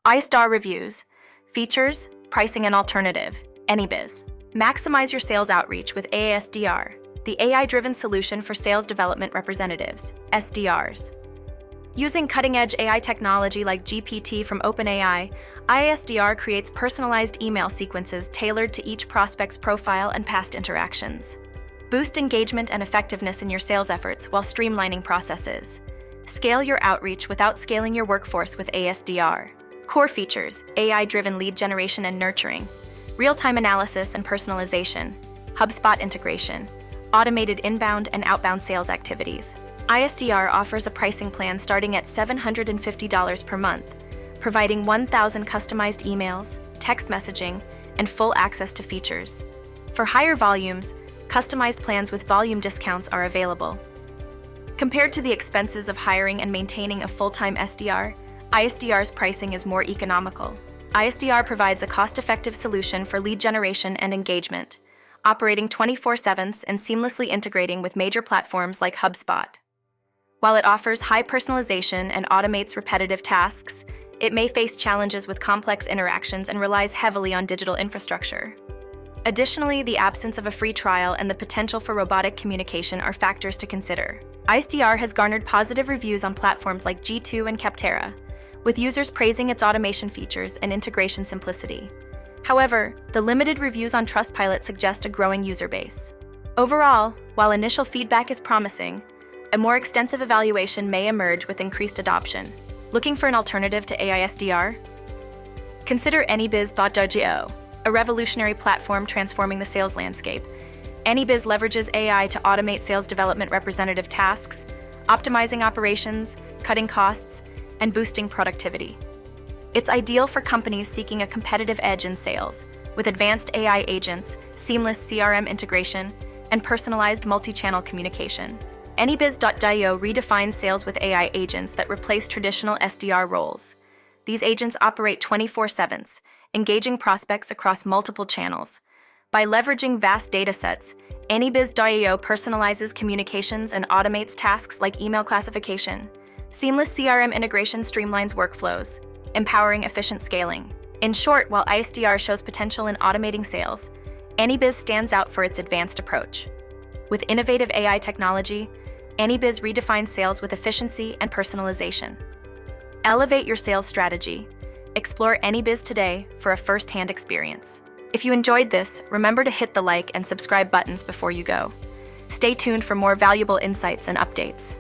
AiSDR reviews, features, pricing and alternative, AnyBiz. Maximize your sales outreach with AiSDR, the AI-driven solution for sales development representatives, SDRs. Using cutting-edge AI technology like GPT from OpenAI, AiSDR creates personalized email sequences tailored to each prospect's profile and past interactions. Boost engagement and effectiveness in your sales efforts while streamlining processes. Scale your outreach without scaling your workforce with AiSDR. Core features: AI-driven lead generation and nurturing, real-time analysis and personalization, HubSpot integration, automated inbound and outbound sales activities. AiSDR offers a pricing plan starting at $750 per month, providing 1,000 customized emails, text messaging, and full access to features. For higher volumes, customized plans with volume discounts are available. Compared to the expenses of hiring and maintaining a full-time SDR, AiSDR's pricing is more economical. AiSDR provides a cost-effective solution for lead generation and engagement, operating 24/7 and seamlessly integrating with major platforms like HubSpot. While it offers high personalization and automates repetitive tasks, it may face challenges with complex interactions and relies heavily on digital infrastructure. Additionally, the absence of a free trial and the potential for robotic communication are factors to consider. AiSDR has garnered positive reviews on platforms like G2 and Capterra, with users praising its automation features and integration simplicity. However, the limited reviews on Trustpilot suggest a growing user base. Overall, while initial feedback is promising, a more extensive evaluation may emerge with increased adoption. Looking for an alternative to AiSDR? Consider AnyBiz.go, a revolutionary platform transforming the sales landscape. AnyBiz leverages AI to automate sales development representative tasks, optimizing operations, cutting costs, and boosting productivity. It's ideal for companies seeking a competitive edge in sales, with advanced AI agents, seamless CRM integration, and personalized multi-channel communication. AnyBiz.io redefines sales with AI agents that replace traditional SDR roles. These agents operate 24/7, engaging prospects across multiple channels. By leveraging vast datasets, AnyBiz.io personalizes communications and automates tasks like email classification. Seamless CRM integration streamlines workflows, empowering efficient scaling. In short, while AiSDR shows potential in automating sales, AnyBiz stands out for its advanced approach. With innovative AI technology, AnyBiz redefines sales with efficiency and personalization. Elevate your sales strategy. Explore AnyBiz today for a first-hand experience. If you enjoyed this, remember to hit the like and subscribe buttons before you go. Stay tuned for more valuable insights and updates.